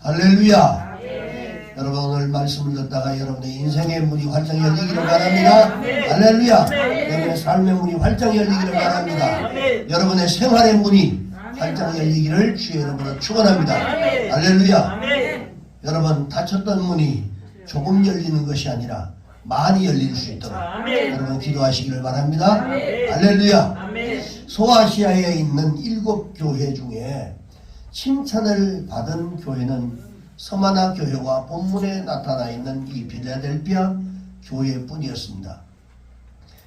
할렐루야. 여러분 오늘 말씀을 듣다가 여러분의 인생의 문이 활짝 열리기를 바랍니다. 할렐루야. 여러분의 삶의 문이 활짝 열리기를 바랍니다. 여러분의 생활의 문이 활짝 열리기를 주의 이름으로 축원합니다. 할렐루야. 여러분 닫혔던 문이 조금 열리는 것이 아니라 많이 열릴 수 있도록 여러분 기도하시기를 바랍니다. 할렐루야. 소아시아에 있는 7교회 중에 칭찬을 받은 교회는 서마나 교회와 본문에 나타나 있는 이 빌라델피아 교회뿐이었습니다.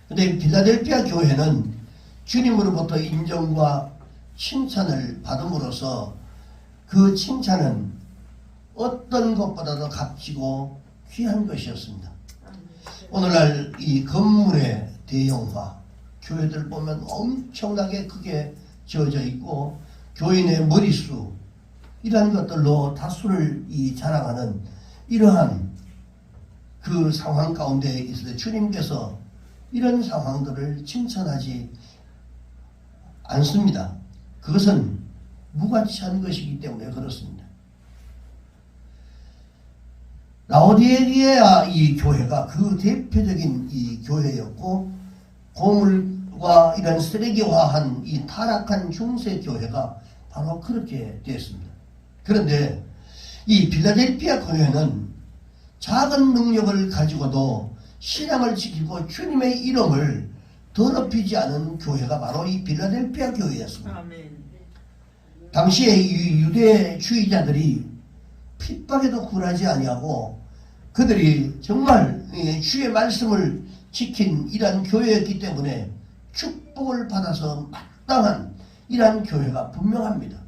그런데 빌라델피아 교회는 주님으로부터 인정과 칭찬을 받음으로써 그 칭찬은 어떤 것보다도 값지고 귀한 것이었습니다. 오늘날 이 건물의 대형화, 교회들 보면 엄청나게 크게 지어져 있고 교인의 머릿수 이러한 것들로 다수를 자랑하는 이러한 그 상황 가운데 있을 때 주님께서 이런 상황들을 칭찬하지 않습니다. 그것은 무가치한 것이기 때문에 그렇습니다. 라오디게아 이 교회가 그 대표적인 이 교회였고 고물과 이런 쓰레기화한 이 타락한 중세 교회가 바로 그렇게 되었습니다. 그런데 이 빌라델피아 교회는 작은 능력을 가지고도 신앙을 지키고 주님의 이름을 더럽히지 않은 교회가 바로 이 빌라델피아 교회였습니다. 아멘. 당시에 이 유대주의자들이 핍박에도 굴하지 아니하고 그들이 정말 주의 말씀을 지킨 이러한 교회였기 때문에 축복을 받아서 마땅한 이러한 교회가 분명합니다.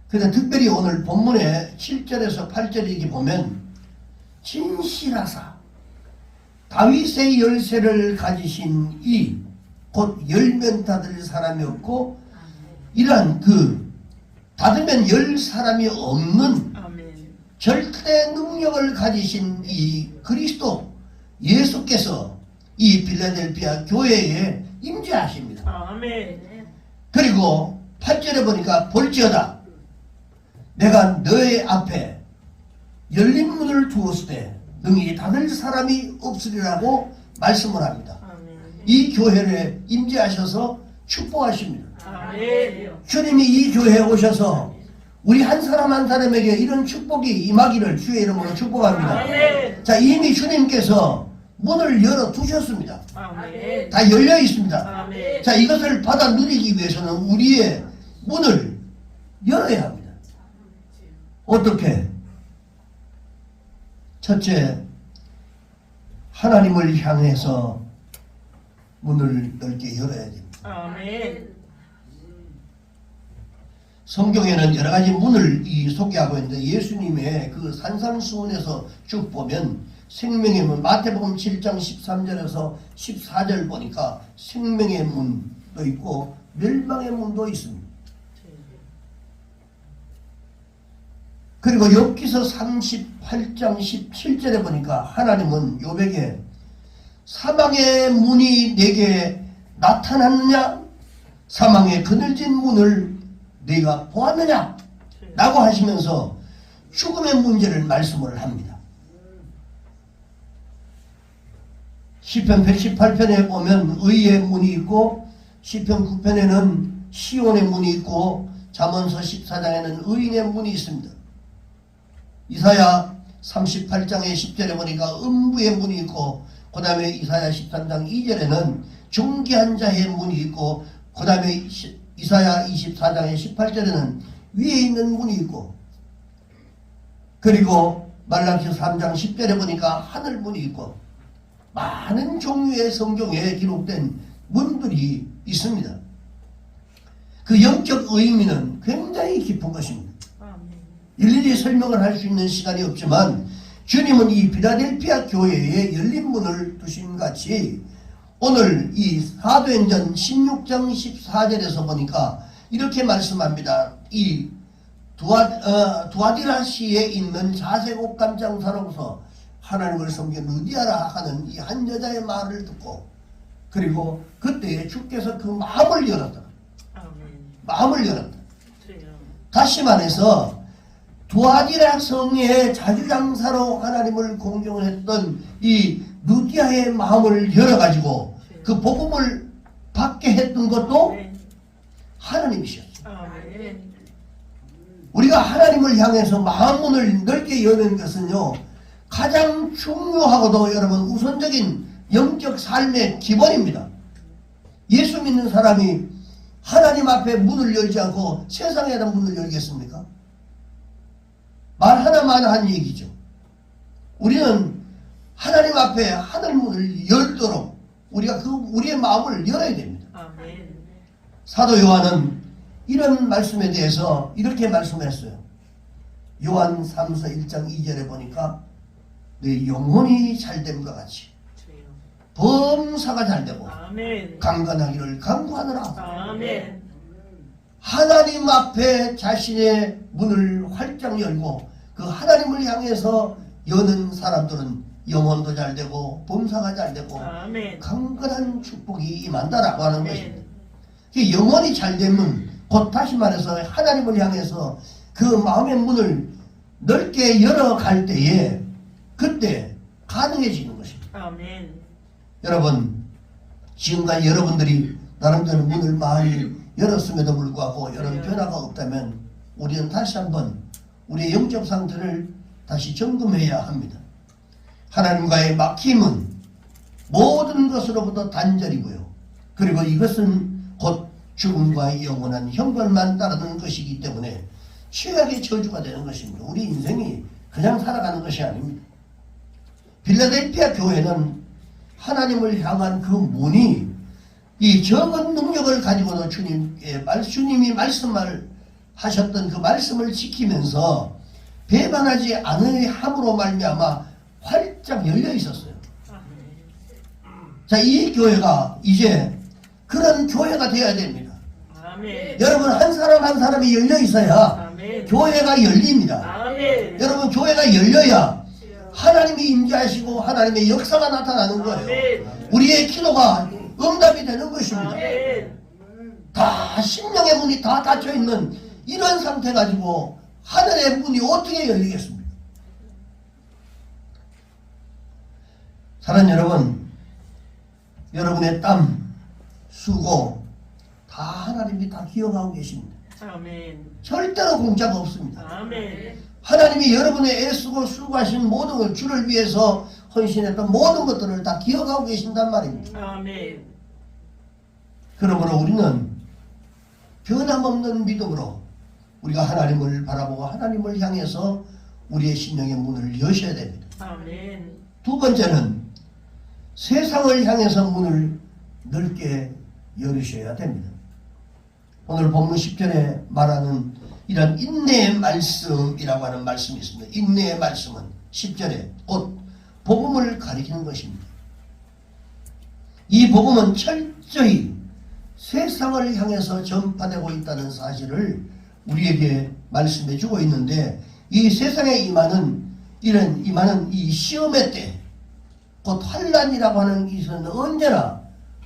그런데 특별히 오늘 본문의 7절에서 8절에 이렇게 보면 진실하사 다윗의 열쇠를 가지신 이 곧 열면 닫을 사람이 없고 이러한 그 닫으면 열 사람이 없는 절대 능력을 가지신 이 그리스도 예수께서 이 빌라델피아 교회에 임재하십니다. 아멘. 그리고 8절에 보니까 볼지어다 내가 너의 앞에 열린 문을 두었을 때 능히 닫을 사람이 없으리라고 말씀을 합니다. 아멘. 이 교회에 임재하셔서 축복하십니다. 아멘. 주님이 이 교회에 오셔서 우리 한 사람 한 사람에게 이런 축복이 임하기를 주의 이름으로 축복합니다. 아멘. 자, 이미 주님께서 문을 열어 두셨습니다. 아멘. 다 열려 있습니다. 아멘. 자, 이것을 받아 누리기 위해서는 우리의 문을 열어야 합니다. 어떻게? 첫째, 하나님을 향해서 문을 넓게 열어야 됩니다. 아멘. 성경에는 여러 가지 문을 소개하고 있는데 예수님의 그 산상수훈에서 쭉 보면 생명의 문, 마태복음 7장 13절에서 14절 보니까 생명의 문도 있고 멸망의 문도 있습니다. 그리고 욥기서 38장 17절에 보니까 하나님은 욥에게 사망의 문이 내게 나타났느냐? 사망의 그늘진 문을 네가 보았느냐? 라고 하시면서 죽음의 문제를 말씀을 합니다. 시편 118편에 보면 의의 문이 있고 시편 9편에는 시온의 문이 있고 잠언서 14장에는 의인의 문이 있습니다. 이사야 38장의 10절에 보니까 음부의 문이 있고 그 다음에 이사야 13장 2절에는 존귀한 자의 문이 있고 그 다음에 이사야 24장의 18절에는 위에 있는 문이 있고 그리고 말라기 3장 10절에 보니까 하늘 문이 있고 많은 종류의 성경에 기록된 문들이 있습니다. 그 영적 의미는 굉장히 깊은 것입니다. 일일이 설명을 할 수 있는 시간이 없지만 주님은 이 빌라델피아 교회에 열린 문을 두신 같이 오늘 이 사도행전 16장 14절에서 보니까 이렇게 말씀합니다. 이 두아디라시에 있는 자색 옷감 장사로서 하나님을 섬긴 루디아라 하는 이 한 여자의 말을 듣고 그리고 그때 주께서 그 마음을 열었다. 마음을 열었다. 다시 말해서 두아디라 성의 자주장사로 하나님을 공경했던 이 루디아의 마음을 열어가지고 그 복음을 받게 했던 것도 하나님이셨어요. 우리가 하나님을 향해서 마음문을 넓게 여는 것은요, 가장 중요하고도 여러분 우선적인 영적 삶의 기본입니다. 예수 믿는 사람이 하나님 앞에 문을 열지 않고 세상에다 문을 열겠습니까? 말 하나만 한 얘기죠. 우리는 하나님 앞에 하늘 문을 열도록 우리가 우리의 마음을 열어야 됩니다. 아멘. 사도 요한은 이런 말씀에 대해서 이렇게 말씀했어요. 요한 3서 1장 2절에 보니까 내 영혼이 잘됨과 같이 범사가 잘되고 강건하기를 강구하노라. 아멘. 하나님 앞에 자신의 문을 활짝 열고 그 하나님을 향해서 여는 사람들은 영혼도 잘되고 범사가 잘되고 강건한 축복이 임한다라고 하는 것입니다. 영혼이 잘되면 곧 다시 말해서 하나님을 향해서 그 마음의 문을 넓게 열어갈 때에 그때 가능해지는 것입니다. 아멘. 여러분, 지금까지 여러분들이 나름대로 문을 많이 열었음에도 불구하고 여러 변화가 없다면 우리는 다시 한번 우리의 영적 상태를 다시 점검해야 합니다. 하나님과의 막힘은 모든 것으로부터 단절이고요. 그리고 이것은 곧 죽음과 영원한 형벌만 따르는 것이기 때문에 최악의 저주가 되는 것입니다. 우리 인생이 그냥 살아가는 것이 아닙니다. 빌라델피아 교회는 하나님을 향한 그 문이 이 적은 능력을 가지고도 주님이 말씀을 하셨던 그 말씀을 지키면서 배반하지 않으함으로 말미암아 활짝 열려 있었어요. 자, 이 교회가 이제 그런 교회가 되어야 됩니다. 아멘. 여러분, 한 사람 한 사람이 열려 있어야 아멘. 교회가 열립니다. 아멘. 여러분, 교회가 열려야 하나님이 임재하시고 하나님의 역사가 나타나는 거예요. 아멘. 우리의 기도가 응답이 되는 것입니다. 아멘. 다 심령의 문이 다 닫혀있는 이런 상태 가지고 하늘의 문이 어떻게 열리겠습니까? 사랑하는 여러분, 여러분의 땀, 수고 다 하나님이 다 기억하고 계십니다. 아멘. 절대로 공짜가 없습니다. 아멘. 하나님이 여러분의 애쓰고 수고하신 모든 걸 주를 위해서 헌신했던 모든 것들을 다 기억하고 계신단 말입니다. 아멘. 그러므로 우리는 변함없는 믿음으로 우리가 하나님을 바라보고 하나님을 향해서 우리의 심령의 문을 여셔야 됩니다. 아멘. 두 번째는 세상을 향해서 문을 넓게 열으셔야 됩니다. 오늘 본문 10절에 말하는 이런 인내의 말씀이라고 하는 말씀이 있습니다. 인내의 말씀은 10절에 곧 복음을 가리키는 것입니다. 이 복음은 철저히 세상을 향해서 전파되고 있다는 사실을 우리에게 말씀해 주고 있는데, 이 세상에 임하는 이 시험의 때, 곧 환란이라고 하는 것은 언제나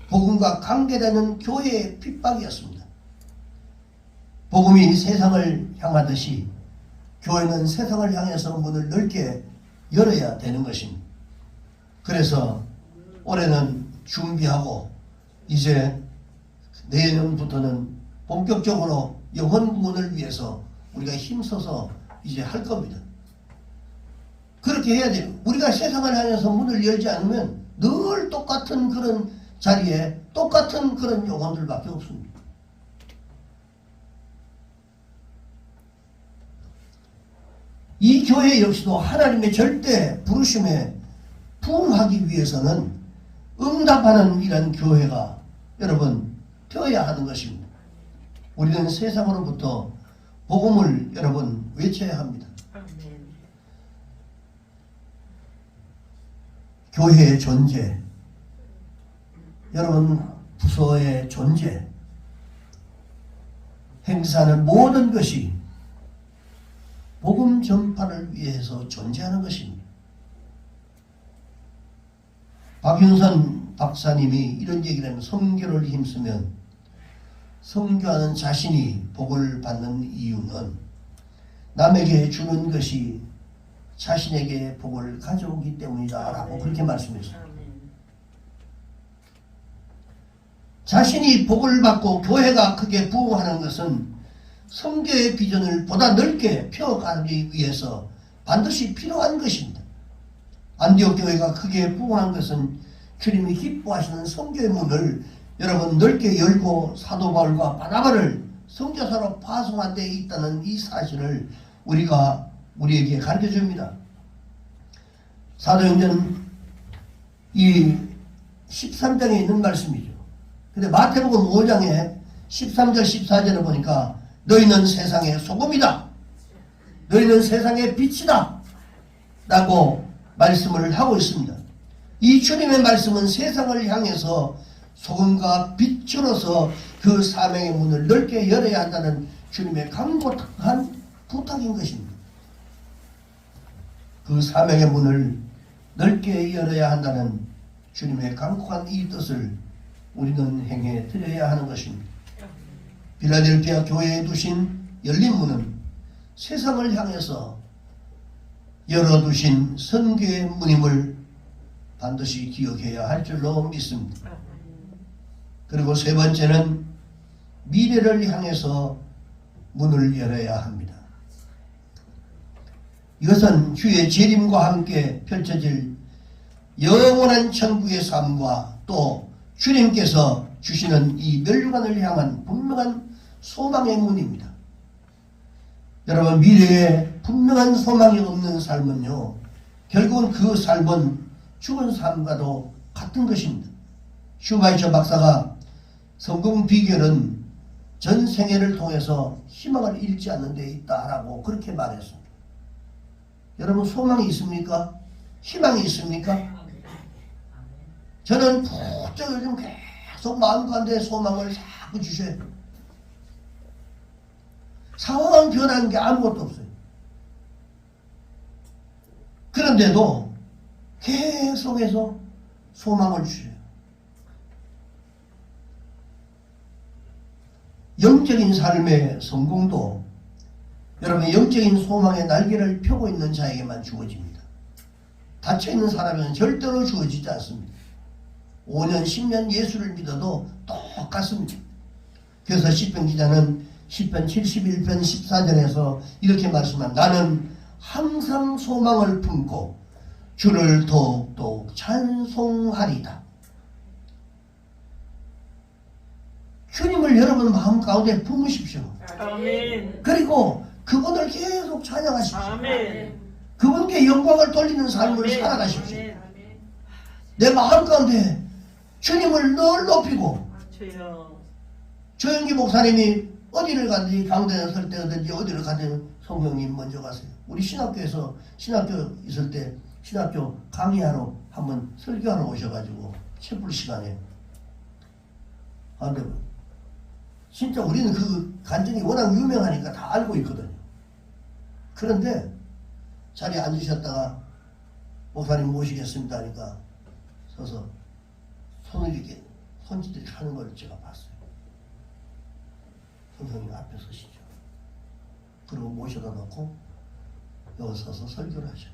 복음과 관계되는 교회의 핍박이었습니다. 복음이 세상을 향하듯이 교회는 세상을 향해서 문을 넓게 열어야 되는 것입니다. 그래서 올해는 준비하고 이제 내년부터는 본격적으로 영혼 문을 위해서 우리가 힘써서 이제 할 겁니다. 그렇게 해야 돼요. 우리가 세상을 향해서 문을 열지 않으면 늘 똑같은 그런 자리에 똑같은 그런 영혼들밖에 없습니다. 이 교회 역시도 하나님의 절대 부르심에 부응하기 위해서는 응답하는 이런 교회가 여러분 되어야 하는 것입니다. 우리는 세상으로부터 복음을 여러분 외쳐야 합니다. 교회의 존재, 여러분 부서의 존재, 행사하는 모든 것이 복음 전파를 위해서 존재하는 것입니다. 박윤선 박사님이 이런 얘기를 하면 선교를 힘쓰면 선교하는 자신이 복을 받는 이유는 남에게 주는 것이 자신에게 복을 가져오기 때문이다 라고 그렇게 말씀했습니다. 자신이 복을 받고 교회가 크게 부흥하는 것은 성교의 비전을 보다 넓게 펴가기 위해서 반드시 필요한 것입니다. 안디옥 교회가 크게 부흥한 것은 주님이 기뻐하시는 성교의 문을 여러분 넓게 열고 사도 바울과 바나바를 선교사로 파송한 데 있다는 이 사실을 우리에게 가르쳐줍니다. 사도행전 이 13장에 있는 말씀이죠. 근데 마태복음 5장에 13절 14절을 보니까 너희는 세상의 소금이다. 너희는 세상의 빛이다. 라고 말씀을 하고 있습니다. 이 주님의 말씀은 세상을 향해서 소금과 빛으로서 그 사명의 문을 넓게 열어야 한다는 주님의 강력한 부탁인 것입니다. 그 사명의 문을 넓게 열어야 한다는 주님의 강력한 이 뜻을 우리는 행해 드려야 하는 것입니다. 필라델피아 교회에 두신 열린 문은 세상을 향해서 열어두신 선교의 문임을 반드시 기억해야 할 줄로 믿습니다. 그리고 세 번째는 미래를 향해서 문을 열어야 합니다. 이것은 주의 재림과 함께 펼쳐질 영원한 천국의 삶과 또 주님께서 주시는 이 멸류관을 향한 분명한 소망의 문입니다. 여러분, 미래에 분명한 소망이 없는 삶은요, 결국은 그 삶은 죽은 삶과도 같은 것입니다. 슈바이처 박사가 성공 비결은 전 생애를 통해서 희망을 잃지 않는 데 있다라고 그렇게 말했습니다. 여러분, 소망이 있습니까? 희망이 있습니까? 저는 푹쩍 요즘 계속 마음 가운데 소망을 자꾸 주셔야 돼요. 상황은 변한 게 아무것도 없어요. 그런데도 계속해서 소망을 주셔요. 영적인 삶의 성공도 여러분 영적인 소망의 날개를 펴고 있는 자에게만 주어집니다. 닫혀있는 사람에게는 절대로 주어지지 않습니다. 5년 10년 예수를 믿어도 똑같습니다. 그래서 시편 기자는 시편 71편 14절에서 이렇게 말씀합니다. 나는 항상 소망을 품고 주를 더욱더욱 찬송하리다. 주님을 여러분 마음 가운데 품으십시오. 아멘. 그리고 그분을 계속 찬양하십시오. 아멘. 그분께 영광을 돌리는 삶을 아멘. 살아가십시오. 아멘. 내 마음 가운데 주님을 늘 높이고, 주여. 조영기 목사님이 어디를 가든지 강단에 설 때든지 어디를 가든 성령님 먼저 가세요. 우리 신학교에서 신학교 있을 때 신학교 강의하러 한번 설교하러 오셔가지고 채플 시간에 근데 진짜 우리는 그 간증이 워낙 유명하니까 다 알고 있거든요. 그런데 자리에 앉으셨다가 목사님 모시겠습니다 하니까 서서 손을 이렇게 손짓을 하는 걸 제가 봤어요. 선생님 앞에 서시죠. 그리고 모셔다 놓고 여기 서서 설교를 하셔요.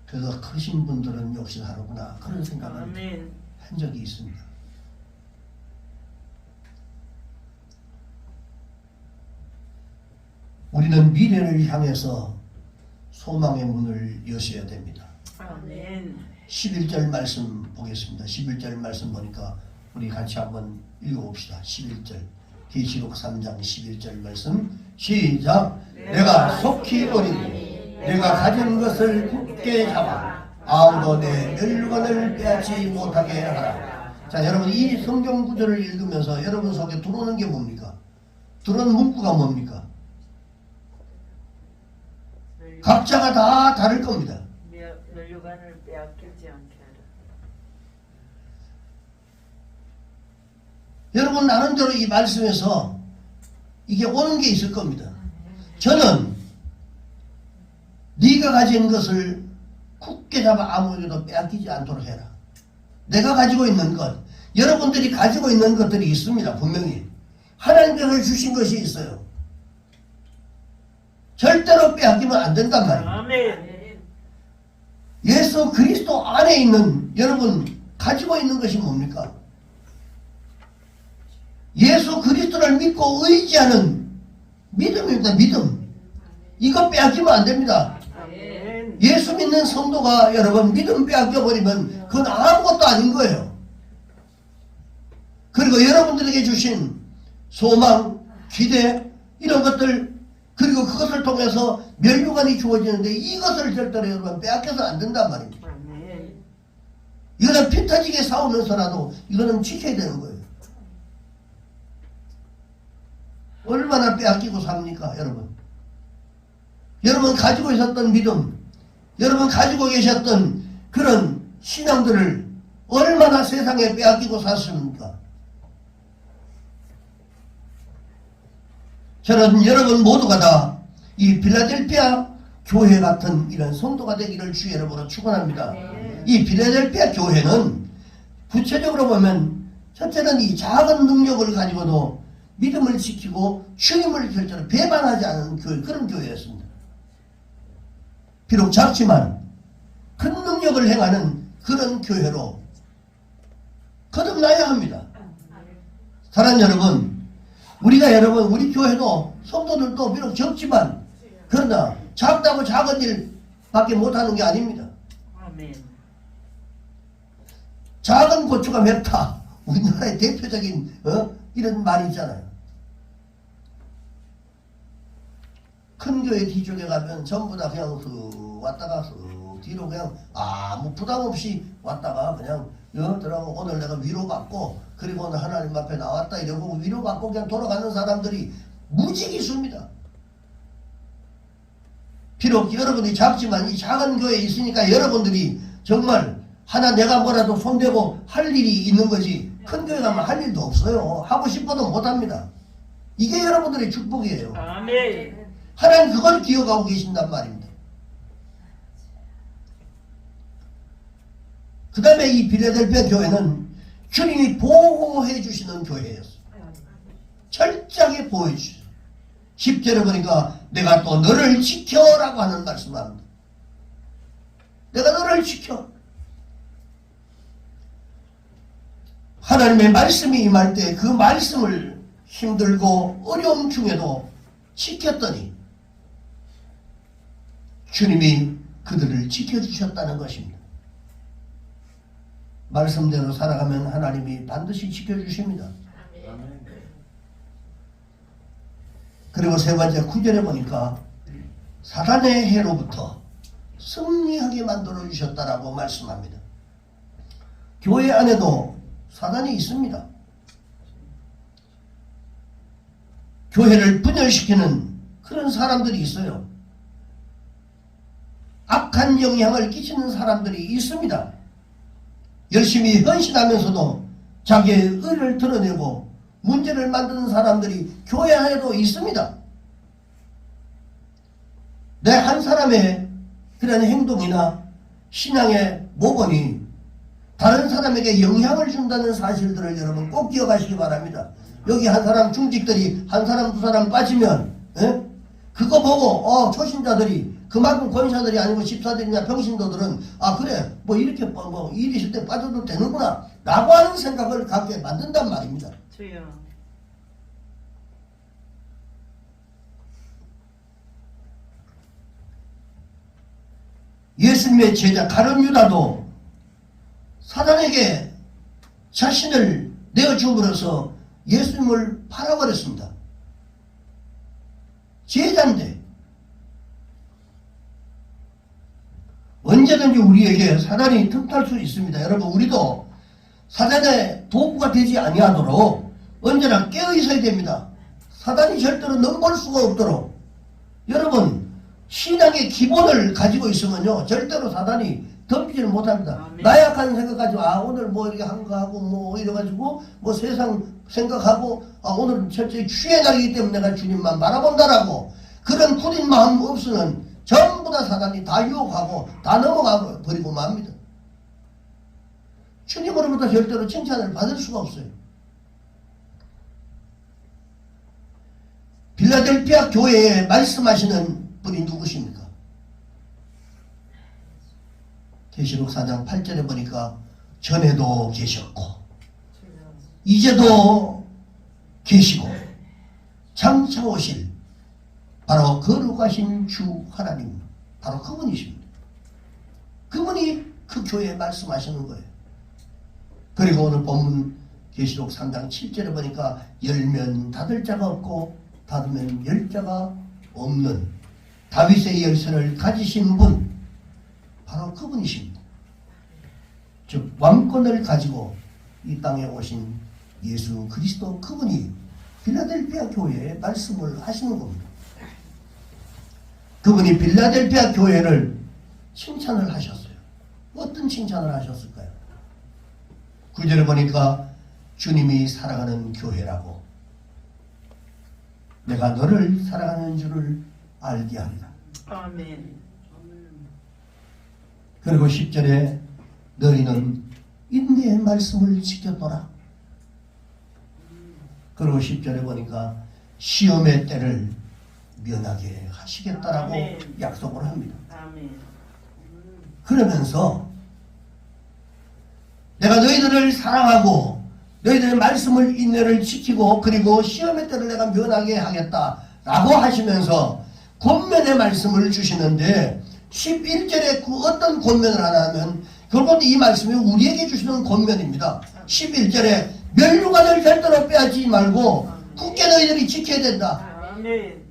그래서 크신 분들은 역시 하는구나 그런 생각을 아멘. 한 적이 있습니다. 우리는 미래를 향해서 소망의 문을 여셔야 됩니다. 아멘. 11절 말씀 보겠습니다. 11절 말씀 보니까 우리 같이 한번 읽어봅시다. 11절 계시록 3장 11절 말씀 시작. 내가 속히 오리니 내가 가진 것을 굳게 잡아 아무도 내 멸류관을 빼앗지 못하게 하라. 자, 여러분 이 성경 구절을 읽으면서 여러분 속에 들어오는 게 뭡니까? 들어오는 문구가 뭡니까? 각자가 다 다를 겁니다. 멸류관을 빼앗기지 않게 하라. 여러분 나름대로 이 말씀에서 이게 오는 게 있을 겁니다. 저는 네가 가진 것을 굳게 잡아 아무에게도 빼앗기지 않도록 해라. 내가 가지고 있는 것, 여러분들이 가지고 있는 것들이 있습니다. 분명히 하나님께서 주신 것이 있어요. 절대로 빼앗기면 안 된단 말이에요. 아멘. 예수 그리스도 안에 있는 여러분 가지고 있는 것이 뭡니까? 예수 그리스도를 믿고 의지하는 믿음입니다. 믿음. 이거 빼앗기면 안 됩니다. 아멘. 예수 믿는 성도가 여러분 믿음 빼앗겨버리면 그건 아무것도 아닌 거예요. 그리고 여러분들에게 주신 소망, 기대 이런 것들 그리고 그것을 통해서 멸류관이 주어지는데 이것을 절대로 여러분 빼앗겨서 안 된단 말입니다. 아멘. 이거는 피 터지게 싸우면서라도 이거는 지켜야 되는 거예요. 얼마나 빼앗기고 삽니까 여러분. 여러분 가지고 있었던 믿음, 여러분 가지고 계셨던 그런 신앙들을 얼마나 세상에 빼앗기고 샀습니까? 저는 여러분 모두가 다 이 필라델피아 교회 같은 이런 성도가 되기를 주 여러분으로 축원합니다. 이 필라델피아 교회는 구체적으로 보면 첫째는 이 작은 능력을 가지고도 믿음을 지키고 주님을 결정로 배반하지 않은 교회, 그런 교회였습니다. 비록 작지만 큰 능력을 행하는 그런 교회로 거듭나야 합니다. 사랑하는 여러분, 우리가 여러분 우리 교회도 성도들도 비록 적지만 그러나 작다고 작은 일밖에 못하는 게 아닙니다. 아멘. 작은 고추가 맵다. 우리나라의 대표적인 이런 말이 있잖아요. 큰 교회 뒤쪽에 가면 전부 다 그냥 왔다가 뒤로 그냥 아무 부담 없이 왔다가 그냥 들어가고 오늘 내가 위로받고 그리고 오늘 하나님 앞에 나왔다 이러고 위로받고 그냥 돌아가는 사람들이 무지기수입니다. 비록 여러분이 작지만 이 작은 교회에 있으니까 여러분들이 정말 하나 내가 뭐라도 손대고 할 일이 있는 거지 큰 교회 가면 할 일도 없어요. 하고 싶어도 못합니다. 이게 여러분들의 축복이에요. 아멘. 하나님 그걸 기억하고 계신단 말입니다. 그 다음에 이 빌라델피아 교회는 주님이 보호해 주시는 교회였어요. 철저하게 보호해 주시죠. 10절에 보니까 내가 또 너를 지켜라고 하는 말씀을 합니다. 내가 너를 지켜. 하나님의 말씀이 임할 때 그 말씀을 힘들고 어려움 중에도 지켰더니 주님이 그들을 지켜주셨다는 것입니다. 말씀대로 살아가면 하나님이 반드시 지켜주십니다. 그리고 세 번째 9절에 보니까 사단의 해로부터 승리하게 만들어 주셨다라고 말씀합니다. 교회 안에도 사단이 있습니다. 교회를 분열시키는 그런 사람들이 있어요. 악한 영향을 끼치는 사람들이 있습니다. 열심히 헌신하면서도 자기의 의를 드러내고 문제를 만드는 사람들이 교회 안에도 있습니다. 내 한 사람의 그런 행동이나 신앙의 모범이 다른 사람에게 영향을 준다는 사실들을 여러분 꼭 기억하시기 바랍니다. 여기 한 사람 중직들이 한 사람 두 사람 빠지면 그거 보고 초신자들이 그만큼 권사들이 아니고 집사들이나 평신도들은 그래 뭐 이렇게 뭐 일이 있을 때 빠져도 되는구나 라고 하는 생각을 갖게 만든단 말입니다. 주여. 예수님의 제자 가룟 유다도 사단에게 자신을 내어줌으로써 예수님을 팔아버렸습니다. 제자인데 언제든지 우리에게 사단이 틈탈 수 있습니다. 여러분 우리도 사단의 도구가 되지 아니하도록 언제나 깨어 있어야 됩니다. 사단이 절대로 넘볼 수가 없도록 여러분 신앙의 기본을 가지고 있으면요 절대로 사단이 덤비지를 못합니다. 아멘. 나약한 생각가지고 오늘 뭐 이렇게 한 거 하고 뭐 이래가지고 뭐 세상 생각하고 오늘 철저히 주의 날이기 때문에 내가 주님만 바라본다라고 그런 굳은 마음 없으면 전부 다 사단이 다 유혹하고 다 넘어가 버리고 맙니다. 주님으로부터 절대로 칭찬을 받을 수가 없어요. 빌라델피아 교회에 말씀하시는 분이 누구십니까? 계시록 4장 8절에 보니까 전에도 계셨고 이제도 계시고 장차 오실 바로 거룩하신 주 하나님, 바로 그분이십니다. 그분이 그 교회에 말씀하시는 거예요. 그리고 오늘 본문 계시록 3장 7절에 보니까 열면 닫을 자가 없고 닫으면 열 자가 없는 다윗의 열쇠를 가지신 분, 바로 그분이십니다. 즉 왕권을 가지고 이 땅에 오신 예수 그리스도, 그분이 빌라델피아 교회에 말씀을 하시는 겁니다. 그분이 빌라델피아 교회를 칭찬을 하셨어요. 어떤 칭찬을 하셨을까요? 9절에 보니까 주님이 사랑하는 교회라고, 내가 너를 사랑하는 줄을 알게 하리라. 아멘. 그리고 10절에 너희는 인내의 말씀을 지켰더라. 그리고 10절에 보니까 시험의 때를 면하게 하시겠다라고 아멘. 약속을 합니다. 아멘. 그러면서 내가 너희들을 사랑하고 너희들의 말씀을 인내를 지키고 그리고 시험의 때를 내가 면하게 하겠다라고 하시면서 권면의 말씀을 주시는데 11절에 그 어떤 권면을 하나 하면 결국 이 말씀이 우리에게 주시는 권면입니다. 11절에 멸류관을 절대로 빼앗지 말고 굳게 너희들이 지켜야 된다. 아멘.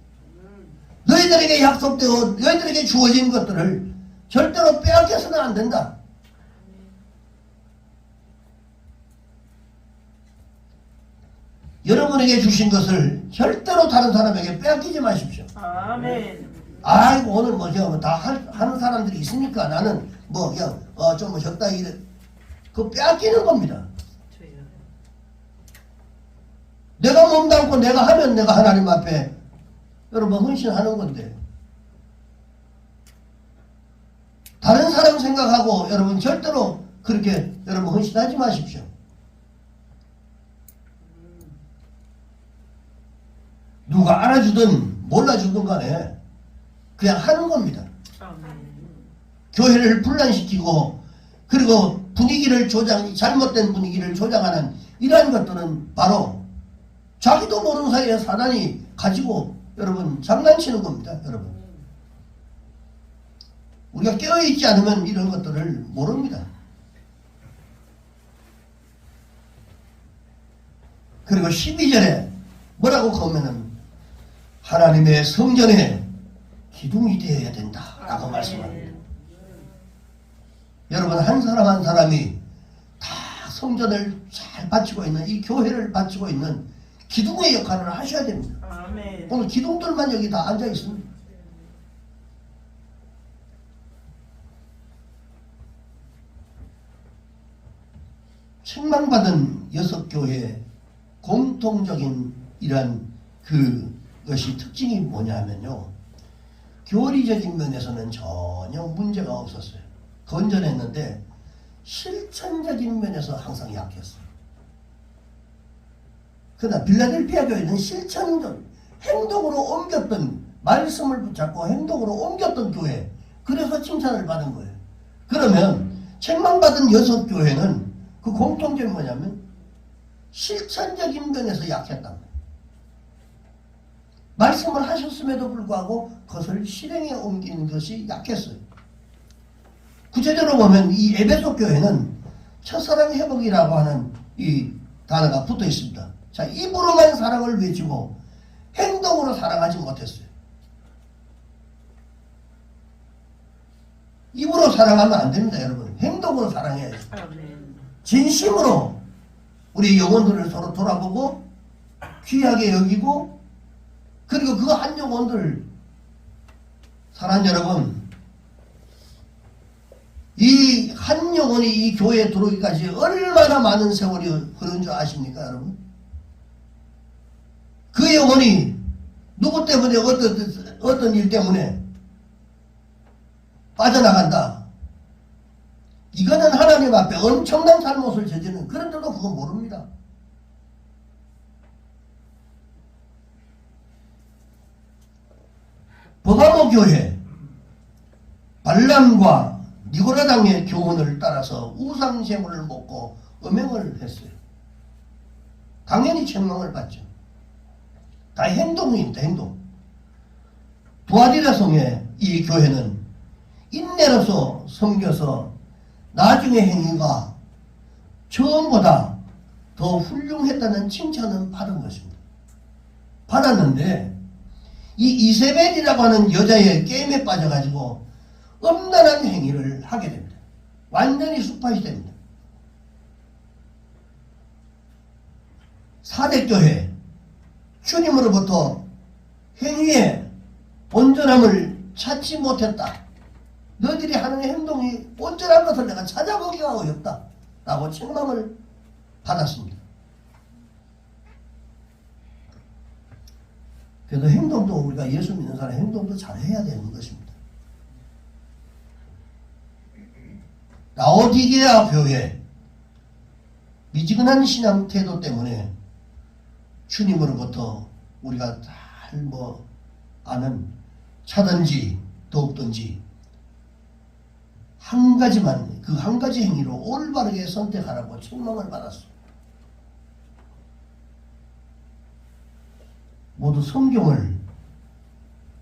너희들에게 약속되고 너희들에게 주어진 것들을 절대로 빼앗겨서는 안 된다. 여러분에게 주신 것을 절대로 다른 사람에게 빼앗기지 마십시오. 아멘. 아이고 오늘 다 하는 사람들이 있으니까 나는 좀 적당히 이래. 그거 빼앗기는 겁니다. 내가 몸담고 내가 하면 내가 하나님 앞에 여러분 헌신하는 건데, 다른 사람 생각하고 여러분 절대로 그렇게 여러분 헌신하지 마십시오. 누가 알아주든 몰라주든 간에 그냥 하는 겁니다. 아멘. 교회를 분란시키고 그리고 잘못된 분위기를 조장하는 이러한 것들은 바로 자기도 모르는 사이에 사단이 가지고 여러분 장난치는 겁니다. 여러분 우리가 깨어있지 않으면 이런 것들을 모릅니다. 그리고 12절에 뭐라고 하면은 하나님의 성전에 기둥이 되어야 된다 라고 말씀합니다. 여러분 한 사람 한 사람이 다 성전을 잘 바치고 있는, 이 교회를 바치고 있는 기둥의 역할을 하셔야 됩니다. 아멘. 오늘 기둥들만 여기 다 앉아 있습니다. 책망받은 6교회의 공통적인 이러한 그것이 특징이 뭐냐면요, 교리적인 면에서는 전혀 문제가 없었어요. 건전했는데 실천적인 면에서 항상 약했어요. 그러나 빌라델피아 교회는 실천적 행동으로 옮겼던, 말씀을 붙잡고 행동으로 옮겼던 교회, 그래서 칭찬을 받은 거예요. 그러면 책망받은 6교회는 그 공통점이 뭐냐면 실천적인 면에서 약했단 말이에요. 말씀을 하셨음에도 불구하고 그것을 실행에 옮기는 것이 약했어요. 구체적으로 보면 이 에베소 교회는 첫사랑 회복이라고 하는 이 단어가 붙어 있습니다. 자, 입으로만 사랑을 외치고 행동으로 사랑하지 못했어요. 입으로 사랑하면 안 됩니다, 여러분. 행동으로 사랑해야죠. 아멘. 진심으로 우리 영혼들을 서로 돌아보고 귀하게 여기고, 그리고 그 한 영혼들, 사랑하는 여러분, 이 한 영혼이 이 교회에 들어오기까지 얼마나 많은 세월이 흐른 줄 아십니까, 여러분? 그 영혼이 누구 때문에 어떤 일 때문에 빠져나간다. 이거는 하나님 앞에 엄청난 잘못을 저지르는, 그런데도 그건 모릅니다. 버가모 교회 발람과 니고라당의 교훈을 따라서 우상제물을 먹고 음행을 했어요. 당연히 책망을 받죠. 다 행동입니다. 행동. 두아디라 성의 이 교회는 인내로서 섬겨서 나중에 행위가 처음보다 더 훌륭했다는 칭찬은 받은 것입니다. 받았는데 이 이세벨이라고 하는 여자의 게임에 빠져가지고 음란한 행위를 하게 됩니다. 완전히 쑥파시 됩니다. 사대교회 주님으로부터 행위의 온전함을 찾지 못했다. 너희들이 하는 행동이 온전한 것을 내가 찾아보기가 어렵다. 라고 책망을 받았습니다. 그래도 행동도 우리가 예수 믿는 사람 행동도 잘해야 되는 것입니다. 라오디게아 교회 미지근한 신앙 태도 때문에 주님으로부터 우리가 잘 아는 차든지 더욱든지 한 가지만 그 한 가지 행위로 올바르게 선택하라고 책망을 받았어. 모두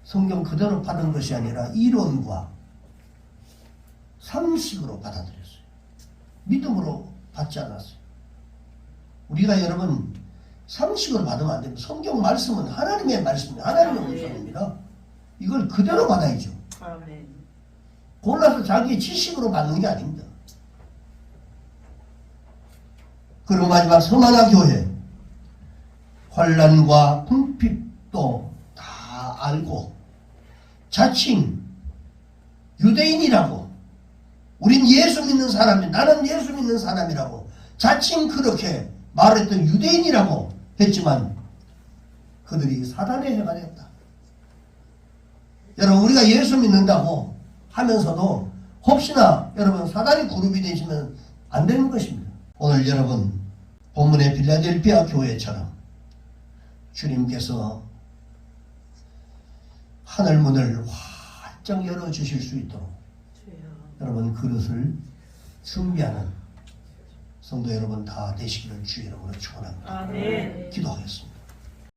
성경 그대로 받은 것이 아니라 이론과 상식으로 받아들였어요. 믿음으로 받지 않았어요. 우리가 여러분 상식으로 받으면 안 됩니다. 성경 말씀은 하나님의 말씀입니다. 하나님의 음성입니다. 이걸 그대로 받아야죠. 아멘. 골라서 자기 지식으로 받는 게 아닙니다. 그리고 마지막 서마나 교회 환난과 궁핍도 다 알고 자칭 유대인이라고 우린 예수 믿는 사람이 나는 예수 믿는 사람이라고 자칭 그렇게 말했던 유대인이라고 했지만 그들이 사단의 해가 됐다. 여러분 우리가 예수 믿는다고 하면서도 혹시나 여러분 사단의 그룹이 되시면 안 되는 것입니다. 오늘 여러분 본문의 빌라델피아 교회처럼 주님께서 하늘문을 활짝 열어주실 수 있도록 여러분 그릇을 준비하는 성도 여러분 다 되시기를 주의 이름으로 축원합니다. 아멘. 기도하겠습니다.